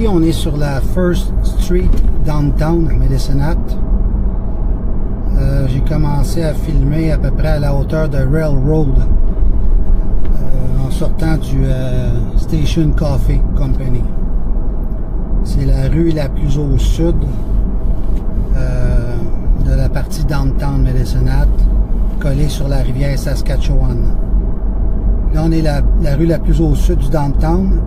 ici, on est sur la First Street Downtown, Medicine-Hat. J'ai commencé à filmer à peu près à la hauteur de Railroad, en sortant du Station Coffee Company. C'est la rue la plus au sud de la partie Downtown Medicine-Hat, collée sur la rivière Saskatchewan. Là, on est la rue la plus au sud du Downtown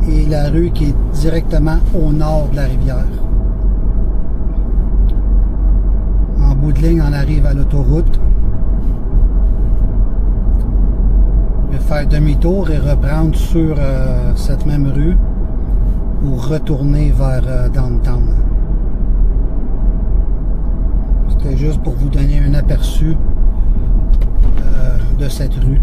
et la rue qui est directement au nord de la rivière. En bout de ligne, on arrive à l'autoroute. Je vais faire demi-tour et reprendre sur cette même rue pour retourner vers Downtown. C'était juste pour vous donner un aperçu de cette rue.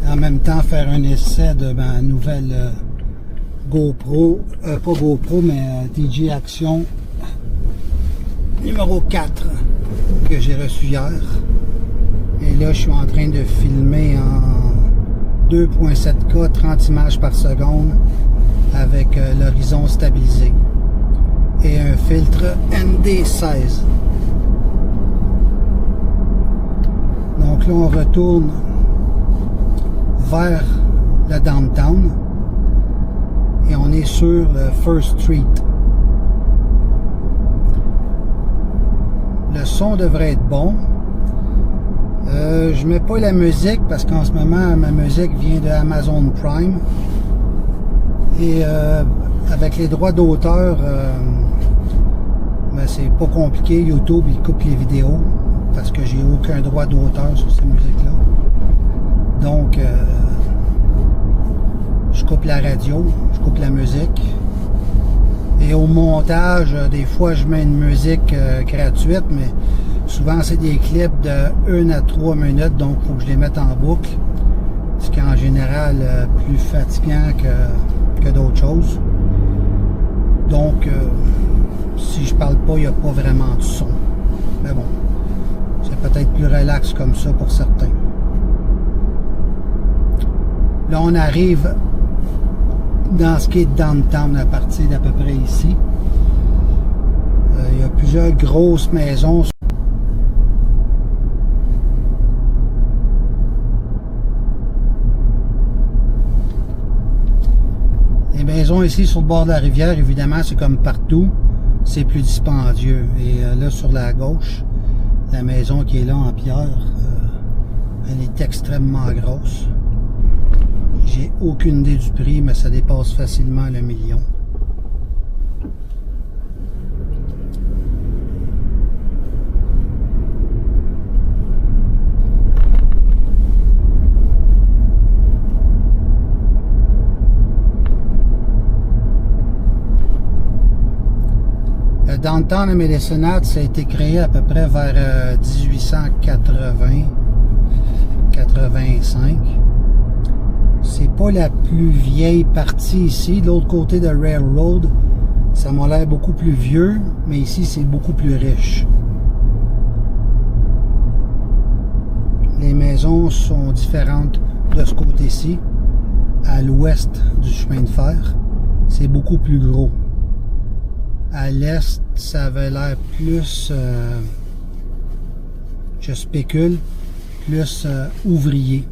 En même temps, faire un essai de ma nouvelle GoPro, pas GoPro, mais DJI Action numéro 4 que j'ai reçu hier. Et là, je suis en train de filmer en 2.7K, 30 images par seconde avec l'horizon stabilisé et un filtre ND16. Donc là, on retourne vers le downtown et on est sur le First Street. Le son devrait être bon. Je mets pas la musique parce qu'en ce moment ma musique vient de Amazon Prime et avec les droits d'auteur ben c'est pas compliqué. YouTube il coupe les vidéos parce que j'ai aucun droit d'auteur sur ces musiques là. Donc, je coupe la radio, je coupe la musique. Et au montage, des fois, je mets une musique gratuite, mais souvent, c'est des clips de 1 à 3 minutes, donc il faut que je les mette en boucle. Ce qui est en général plus fatigant que d'autres choses. Donc, si je parle pas, il n'y a pas vraiment de son. Mais bon, c'est peut-être plus relax comme ça pour certains. Là, on arrive dans ce qui est downtown à partir d'à peu près ici. Il y a plusieurs grosses maisons. Les maisons ici sur le bord de la rivière, évidemment, c'est comme partout. C'est plus dispendieux. Et là, sur la gauche, la maison qui est là en pierre, elle est extrêmement grosse. J'ai aucune idée du prix, mais ça dépasse facilement le million. Le downtown de Medicine-Hat, ça a été créé à peu près vers 1880-85. C'est pas la plus vieille partie ici. De l'autre côté de Railroad, ça m'a l'air beaucoup plus vieux, mais ici c'est beaucoup plus riche. Les maisons sont différentes de ce côté-ci. À l'ouest du chemin de fer, c'est beaucoup plus gros. À l'est, ça avait l'air plus, je spécule, plus ouvrier.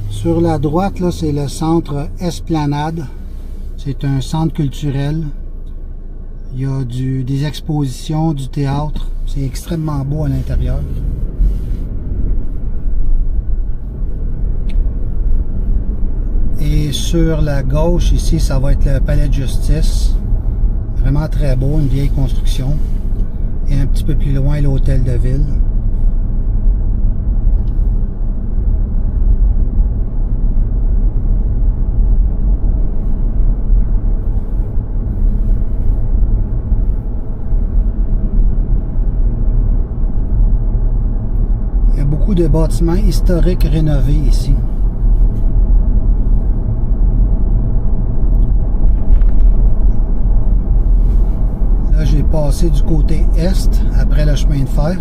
Sur la droite, là, c'est le centre Esplanade. C'est un centre culturel. Il y a des expositions, du théâtre. C'est extrêmement beau à l'intérieur. Et sur la gauche, ici, ça va être le palais de justice. Vraiment très beau, une vieille construction. Et un petit peu plus loin, l'hôtel de ville. De bâtiments historiques rénovés ici. passer du côté est, après le chemin de fer.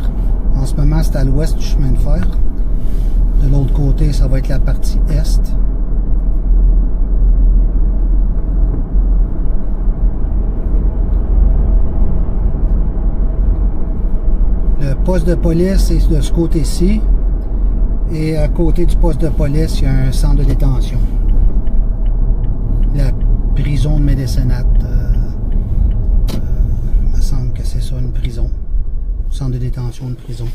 En ce moment, c'est à l'ouest du chemin de fer. De l'autre côté, ça va être la partie est. Le poste de police est de ce côté-ci. Et à côté du poste de police, il y a un centre de détention. La prison de Médécénat. Il me semble que c'est ça, une prison. Centre de détention, une prison.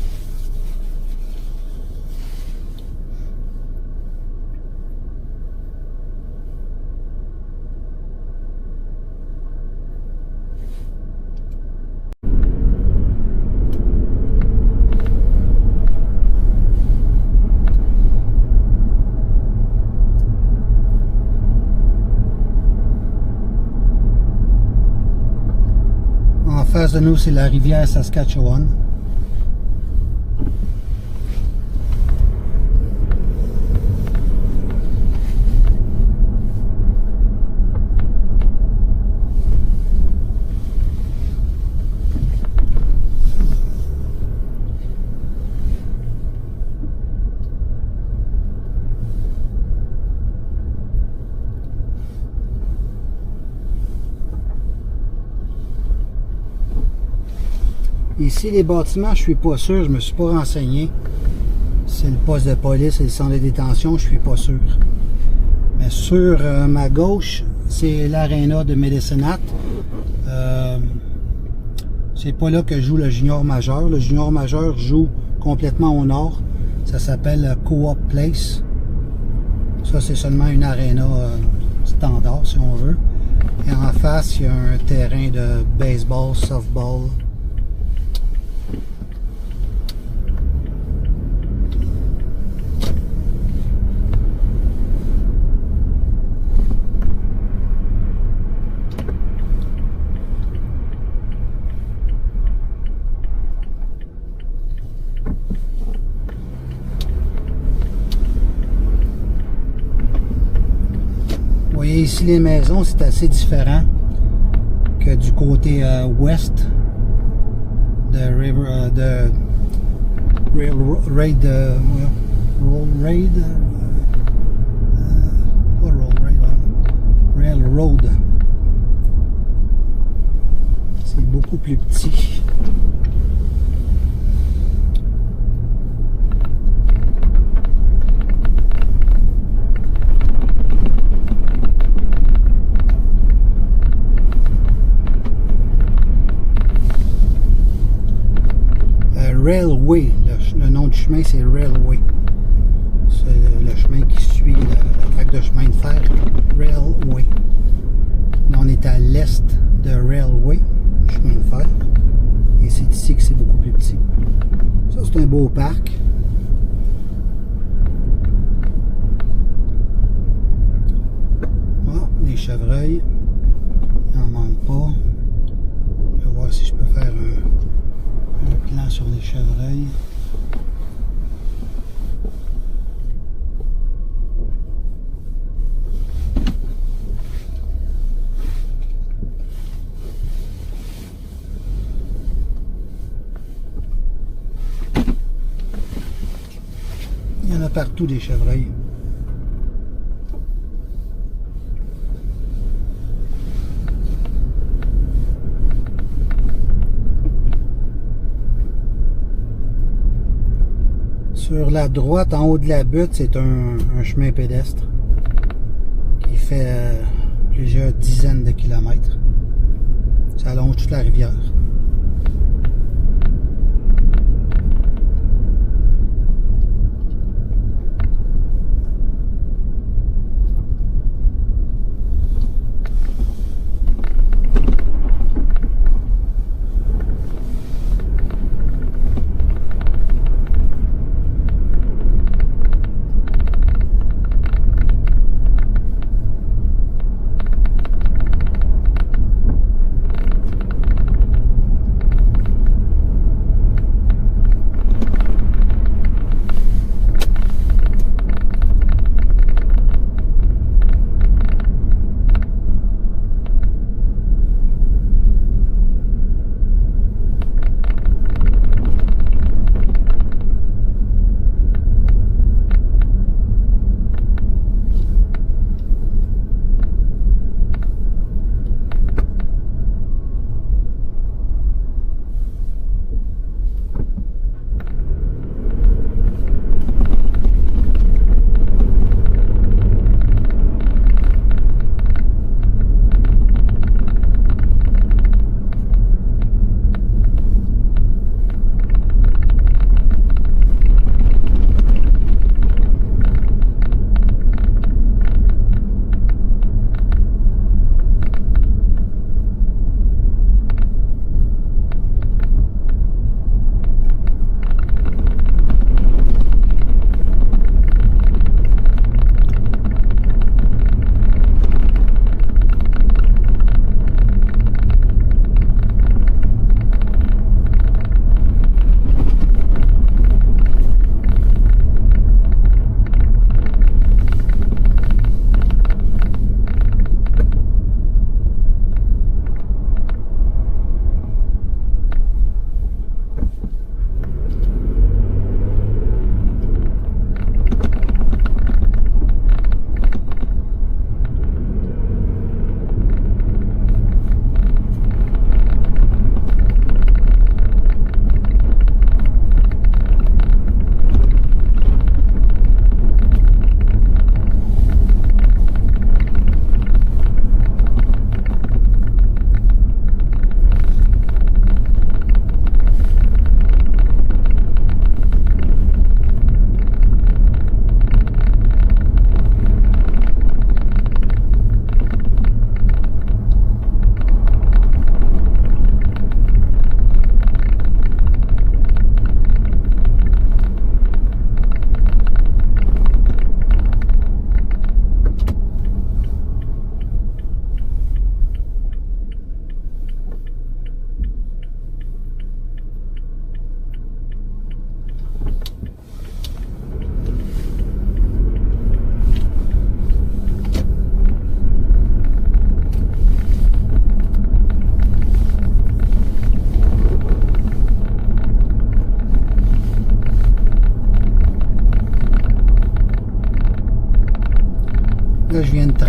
En face de nous, c'est la rivière Saskatchewan. Ici, les bâtiments, je suis pas sûr, je me suis pas renseigné. C'est le poste de police et le centre de détention, je suis pas sûr. Mais sur ma gauche, c'est l'aréna de Médécénat. C'est pas là que joue le junior majeur. Le junior majeur joue complètement au nord. Ça s'appelle Co-op Place. Ça, c'est seulement une aréna standard, si on veut. Et en face, il y a un terrain de baseball, softball. Vous voyez ici les maisons, c'est assez différent que du côté ouest de Railroad. C'est beaucoup plus petit. Railway, le nom du chemin c'est Railway. C'est le chemin qui suit la traque de chemin de fer, Railway. Là, on est à l'est de Railway, chemin de fer. Et c'est ici que c'est beaucoup plus petit. Ça, c'est un beau parc. Ah, les chevreuils. Il n'en manque pas. Je vais voir si je peux faire un plan sur les chevreuils. Il y en a partout des chevreuils. Sur la droite, en haut de la butte, c'est un chemin pédestre qui fait plusieurs dizaines de kilomètres. Ça allonge toute la rivière.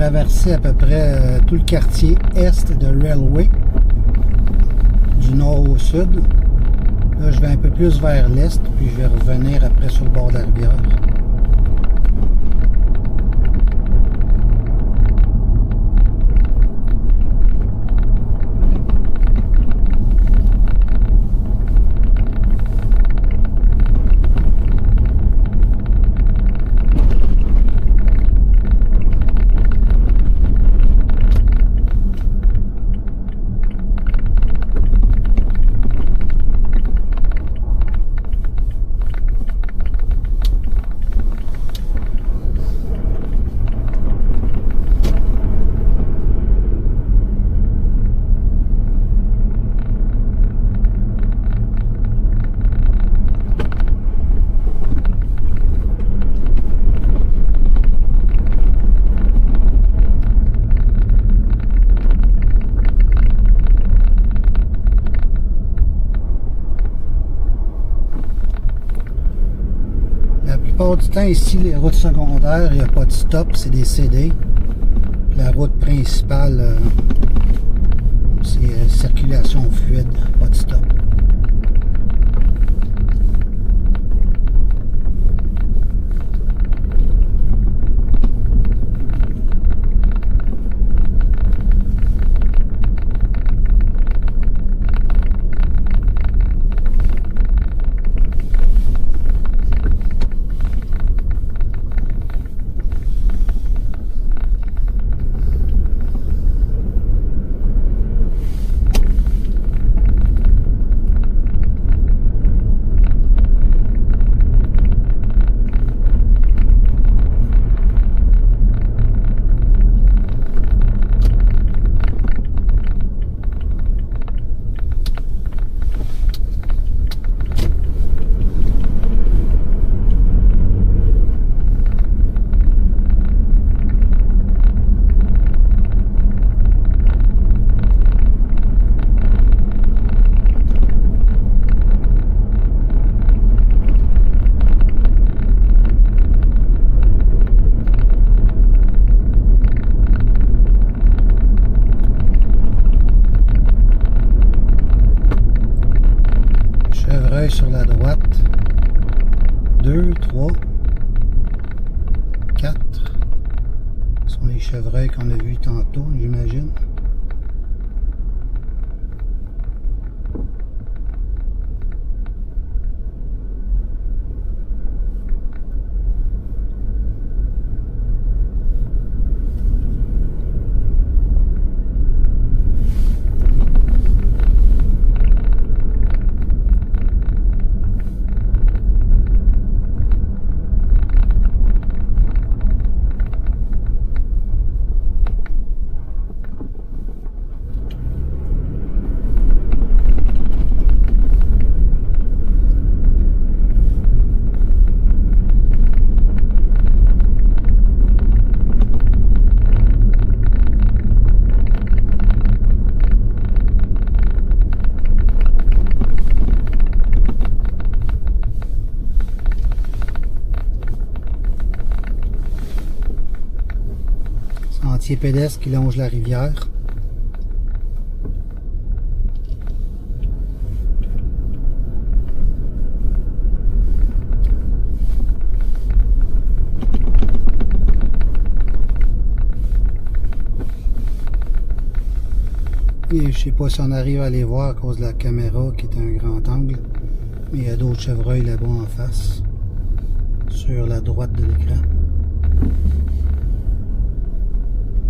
traversé à peu près tout le quartier est de Railway, du nord au sud. Là, je vais un peu plus vers l'est, puis je vais revenir après sur le bord de la rivière. La plupart du temps, ici, les routes secondaires, il n'y a pas de stop, c'est des CD. La route principale, c'est circulation fluide, pas de stop. Sur la droite, 2, 3, 4 sont les chevreuils qu'on a vus tantôt, j'imagine. Sentier pédestre qui longe la rivière. Et je sais pas si on arrive à les voir à cause de la caméra qui est un grand angle, mais il y a d'autres chevreuils là-bas en face, sur la droite de l'écran.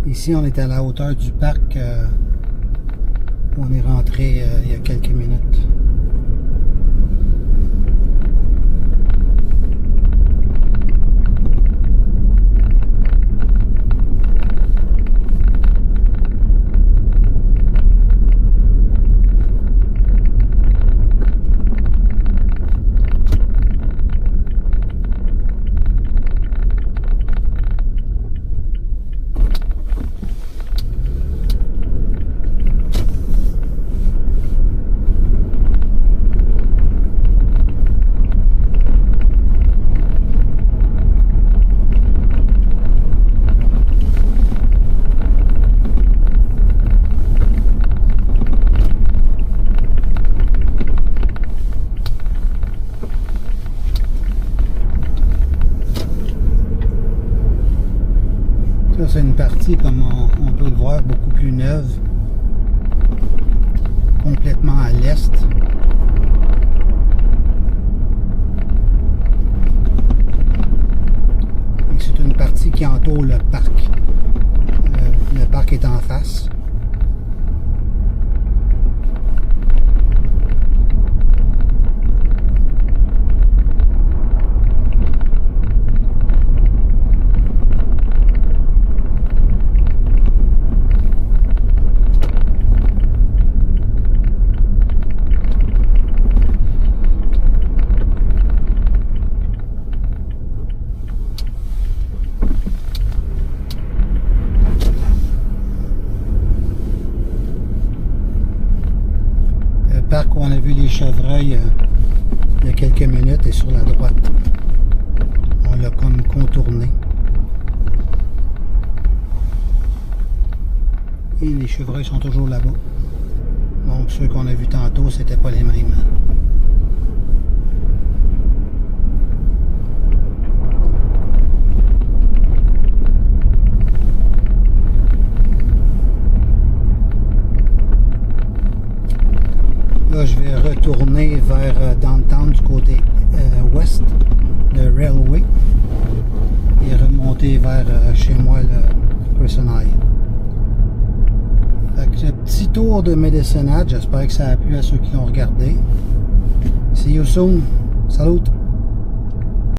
Ici, on est à la hauteur du parc où on est rentré il y a quelques minutes. partie, comme on peut le voir, beaucoup plus neuve, complètement à l'est. C'est une partie qui entoure le parc. Le parc est en face. Parc où on a vu les chevreuils il y a quelques minutes est sur la droite. On l'a comme contourné. Et les chevreuils sont toujours là-bas. Donc ceux qu'on a vus tantôt, c'était pas les mêmes. Là, je vais retourner vers downtown du côté ouest de Railway et remonter vers chez moi le Personaille. Fait que ce petit tour de Medicine Hat, j'espère que ça a plu à ceux qui l'ont regardé. See you soon. Salut!